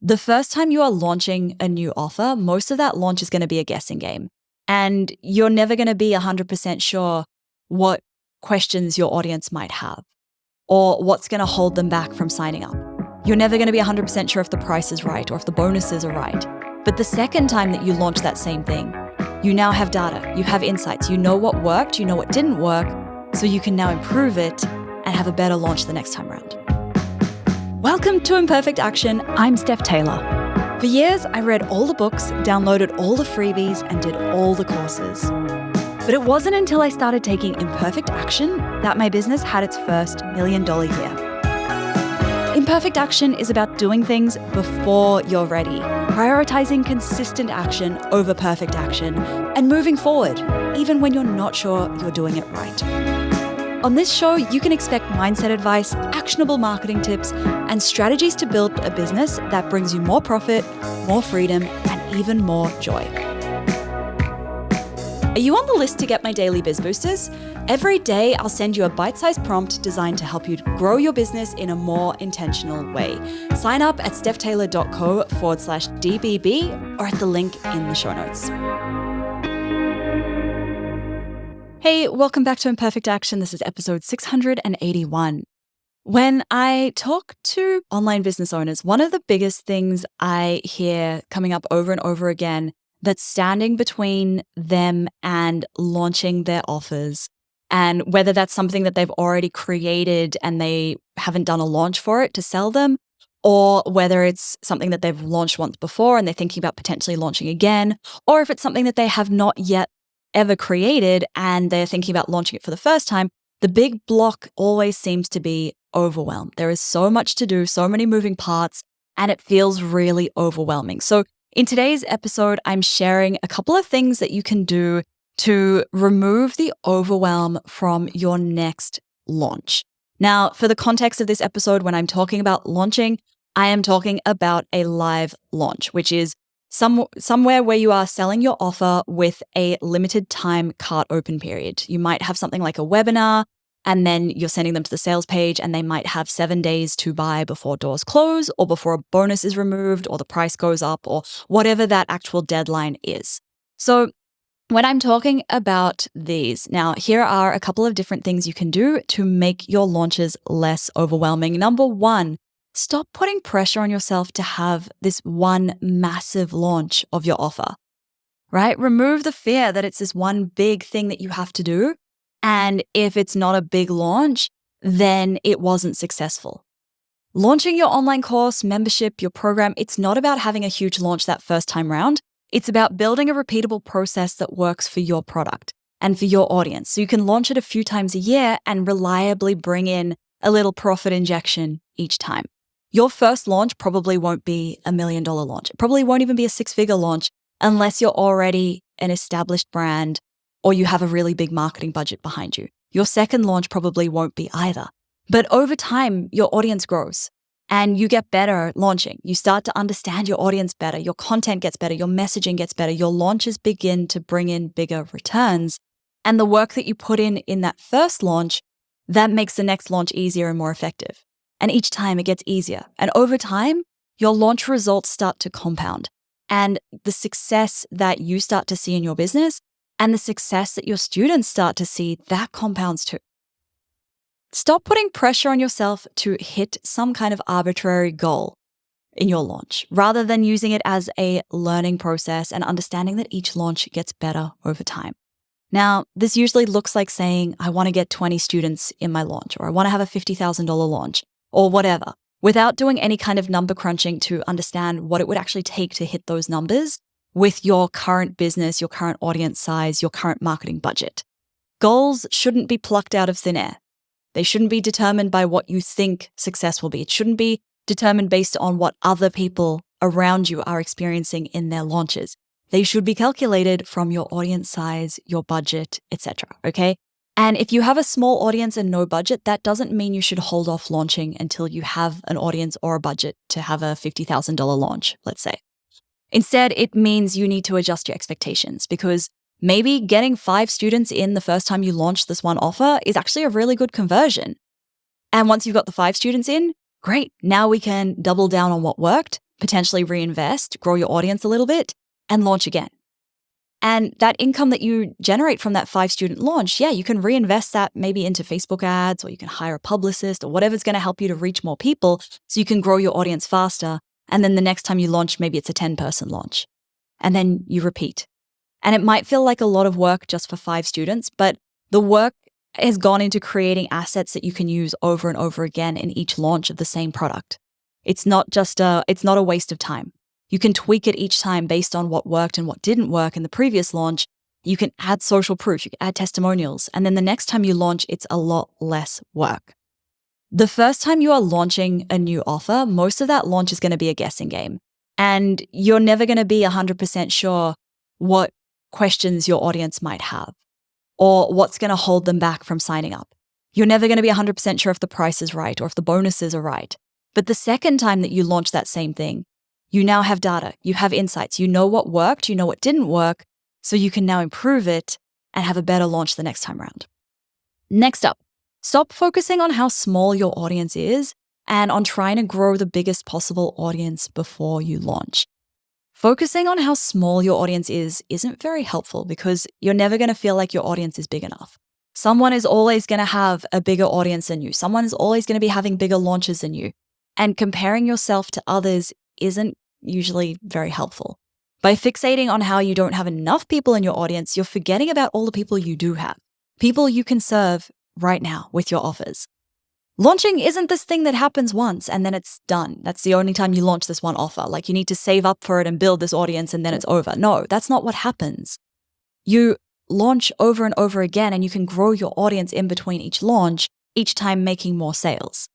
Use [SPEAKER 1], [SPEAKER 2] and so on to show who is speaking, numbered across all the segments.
[SPEAKER 1] The first time you are launching a new offer, most of that launch is going to be a guessing game. And you're never going to be 100% sure what questions your audience might have or what's going to hold them back from signing up. You're never going to be 100% sure if the price is right or if the bonuses are right. But the second time that you launch that same thing, you now have data, you have insights, you know what worked, you know what didn't work, so you can now improve it and have a better launch the next time around. Welcome to Imperfect Action. I'm Steph Taylor. For years, I read all the books, downloaded all the freebies, and did all the courses. But it wasn't until I started taking imperfect action that my business had its first $1 million year. Imperfect action is about doing things before you're ready, prioritizing consistent action over perfect action, and moving forward, even when you're not sure you're doing it right. On this show, you can expect mindset advice, actionable marketing tips, and strategies to build a business that brings you more profit, more freedom, and even more joy. Are you on the list to get my daily Biz Boosters? Every day, I'll send you a bite-sized prompt designed to help you grow your business in a more intentional way. Sign up at stephtaylor.co/DBB or at the link in the show notes. Hey, welcome back to Imperfect Action. This is episode 681. When I talk to online business owners, one of the biggest things I hear coming up over and over again that's standing between them and launching their offers, and whether that's something that they've already created and they haven't done a launch for it to sell them, or whether it's something that they've launched once before and they're thinking about potentially launching again, or if it's something that they have not yet ever created and they're thinking about launching it for the first time, the big block always seems to be overwhelm. There is so much to do, so many moving parts, and it feels really overwhelming. So in today's episode, I'm sharing a couple of things that you can do to remove the overwhelm from your next launch. Now, for the context of this episode, when I'm talking about launching, I am talking about a live launch, which is somewhere where you are selling your offer with a limited time cart open period. You might have something like a webinar, and then you're sending them to the sales page, and they might have 7 days to buy before doors close, or before a bonus is removed, or the price goes up, or whatever that actual deadline is. So when I'm talking about these, now here are a couple of different things you can do to make your launches less overwhelming. Number one, stop putting pressure on yourself to have this one massive launch of your offer, right? Remove the fear that it's this one big thing that you have to do. And if it's not a big launch, then it wasn't successful. Launching your online course, membership, your program, it's not about having a huge launch that first time round. It's about building a repeatable process that works for your product and for your audience. So you can launch it a few times a year and reliably bring in a little profit injection each time. Your first launch probably won't be $1 million launch. It probably won't even be a 6-figure launch unless you're already an established brand or you have a really big marketing budget behind you. Your second launch probably won't be either. But over time, your audience grows and you get better at launching. You start to understand your audience better. Your content gets better. Your messaging gets better. Your launches begin to bring in bigger returns. And the work that you put in that first launch, that makes the next launch easier and more effective. And each time it gets easier. And over time, your launch results start to compound. And the success that you start to see in your business and the success that your students start to see, that compounds too. Stop putting pressure on yourself to hit some kind of arbitrary goal in your launch, rather than using it as a learning process and understanding that each launch gets better over time. Now, this usually looks like saying, I want to get 20 students in my launch, or I want to have a $50,000 launch, or whatever, without doing any kind of number crunching to understand what it would actually take to hit those numbers with your current business, your current audience size, your current marketing budget. Goals shouldn't be plucked out of thin air. They shouldn't be determined by what you think success will be. It shouldn't be determined based on what other people around you are experiencing in their launches. They should be calculated from your audience size, your budget, etc. Okay? And if you have a small audience and no budget, that doesn't mean you should hold off launching until you have an audience or a budget to have a $50,000 launch, let's say. Instead, it means you need to adjust your expectations, because maybe getting 5 students in the first time you launch this one offer is actually a really good conversion. And once you've got the 5 students in, great. Now we can double down on what worked potentially reinvest, grow your audience a little bit, and launch again. And that income that you generate from that 5-student launch, yeah, you can reinvest that maybe into Facebook ads, or you can hire a publicist or whatever's going to help you to reach more people so you can grow your audience faster. And then the next time you launch, maybe it's a 10-person launch. And then you repeat. And it might feel like a lot of work just for 5 students, but the work has gone into creating assets that you can use over and over again in each launch of the same product. It's not a waste of time. You can tweak it each time based on what worked and what didn't work in the previous launch. You can add social proof, you can add testimonials, and then the next time you launch, it's a lot less work. The first time you are launching a new offer, most of that launch is going to be a guessing game. And you're never going to be 100% sure what questions your audience might have or what's going to hold them back from signing up. You're never going to be 100% sure if the price is right or if the bonuses are right. But the second time that you launch that same thing, you now have data, you have insights, you know what worked, you know what didn't work, so you can now improve it and have a better launch the next time around. Next up, stop focusing on how small your audience is and on trying to grow the biggest possible audience before you launch. Focusing on how small your audience is isn't very helpful because you're never going to feel like your audience is big enough. Someone is always going to have a bigger audience than you. Someone is always going to be having bigger launches than you. And comparing yourself to others isn't usually very helpful. By fixating on how you don't have enough people in your audience, you're forgetting about all the people you do have, people you can serve right now with your offers. Launching isn't this thing that happens once and then it's done. That's the only time you launch this one offer. Like you need to save up for it and build this audience and then it's over. No, that's not what happens. You launch over and over again and you can grow your audience in between each launch, each time making more sales.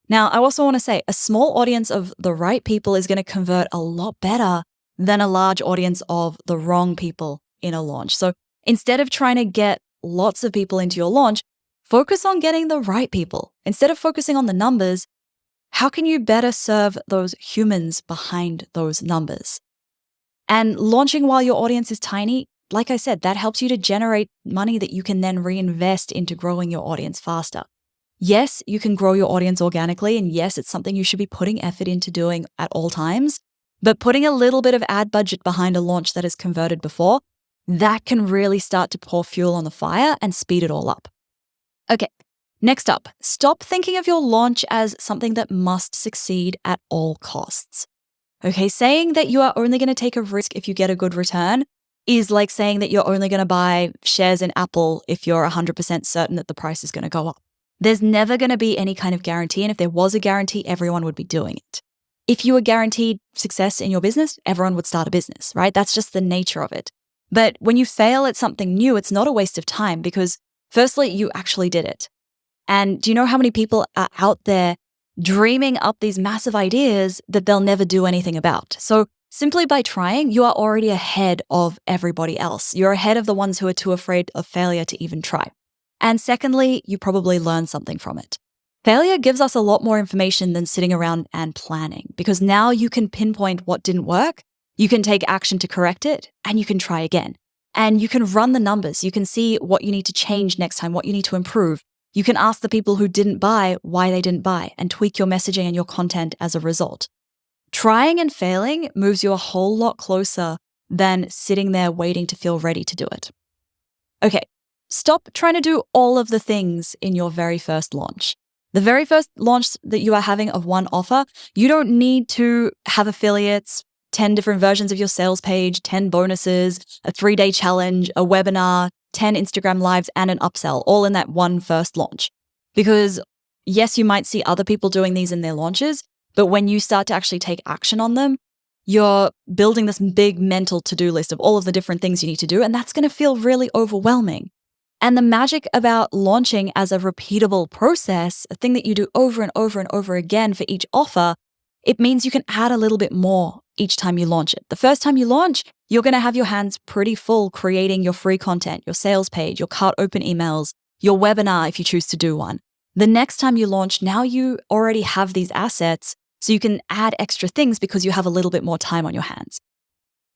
[SPEAKER 1] Now, I also want to say a small audience of the right people is going to convert a lot better than a large audience of the wrong people in a launch. So instead of trying to get lots of people into your launch, focus on getting the right people. Instead of focusing on the numbers, how can you better serve those humans behind those numbers? And launching while your audience is tiny, like I said, that helps you to generate money that you can then reinvest into growing your audience faster. Yes, you can grow your audience organically, and yes, it's something you should be putting effort into doing at all times, but putting a little bit of ad budget behind a launch that is converted before, that can really start to pour fuel on the fire and speed it all up. Okay, next up, stop thinking of your launch as something that must succeed at all costs. Okay, saying that you are only going to take a risk if you get a good return is like saying that you're only going to buy shares in Apple if you're 100% certain that the price is going to go up. There's never going to be any kind of guarantee, and if there was a guarantee, everyone would be doing it. If you were guaranteed success in your business, everyone would start a business, right? That's just the nature of it. But when you fail at something new, it's not a waste of time because firstly, you actually did it. And do you know how many people are out there dreaming up these massive ideas that they'll never do anything about? So simply by trying, you are already ahead of everybody else. You're ahead of the ones who are too afraid of failure to even try. And secondly, you probably learned something from it. Failure gives us a lot more information than sitting around and planning because now you can pinpoint what didn't work, you can take action to correct it, and you can try again. And you can run the numbers. You can see what you need to change next time, what you need to improve. You can ask the people who didn't buy why they didn't buy and tweak your messaging and your content as a result. Trying and failing moves you a whole lot closer than sitting there waiting to feel ready to do it. Okay, stop trying to do all of the things in your very first launch. The very first launch that you are having of one offer, you don't need to have affiliates, 10 different versions of your sales page, 10 bonuses, a 3-day challenge, a webinar, 10 Instagram lives, and an upsell, all in that one first launch. Because yes, you might see other people doing these in their launches, but when you start to actually take action on them, you're building this big mental to-do list of all of the different things you need to do, and that's going to feel really overwhelming. And the magic about launching as a repeatable process, a thing that you do over and over and over again for each offer, it means you can add a little bit more each time you launch it. The first time you launch, you're going to have your hands pretty full creating your free content, your sales page, your cart open emails, your webinar if you choose to do one. The next time you launch, now you already have these assets, so you can add extra things because you have a little bit more time on your hands.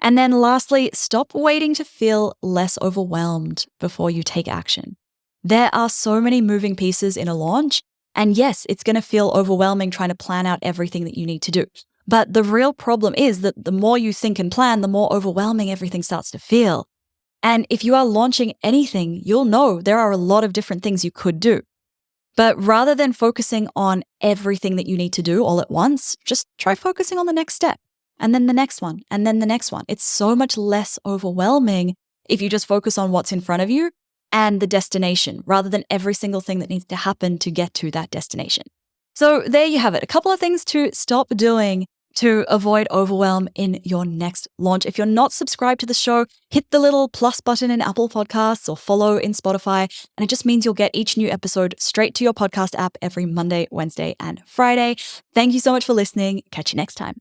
[SPEAKER 1] And then lastly, stop waiting to feel less overwhelmed before you take action. There are so many moving pieces in a launch, and yes, it's going to feel overwhelming trying to plan out everything that you need to do. But the real problem is that the more you think and plan, the more overwhelming everything starts to feel. And if you are launching anything, you'll know there are a lot of different things you could do. But rather than focusing on everything that you need to do all at once, just try focusing on the next step and then the next one and then the next one. It's so much less overwhelming if you just focus on what's in front of you and the destination rather than every single thing that needs to happen to get to that destination. So there you have it. A couple of things to stop doing to avoid overwhelm in your next launch. If you're not subscribed to the show, hit the little plus button in Apple Podcasts or follow in Spotify. And it just means you'll get each new episode straight to your podcast app every Monday, Wednesday, and Friday. Thank you so much for listening. Catch you next time.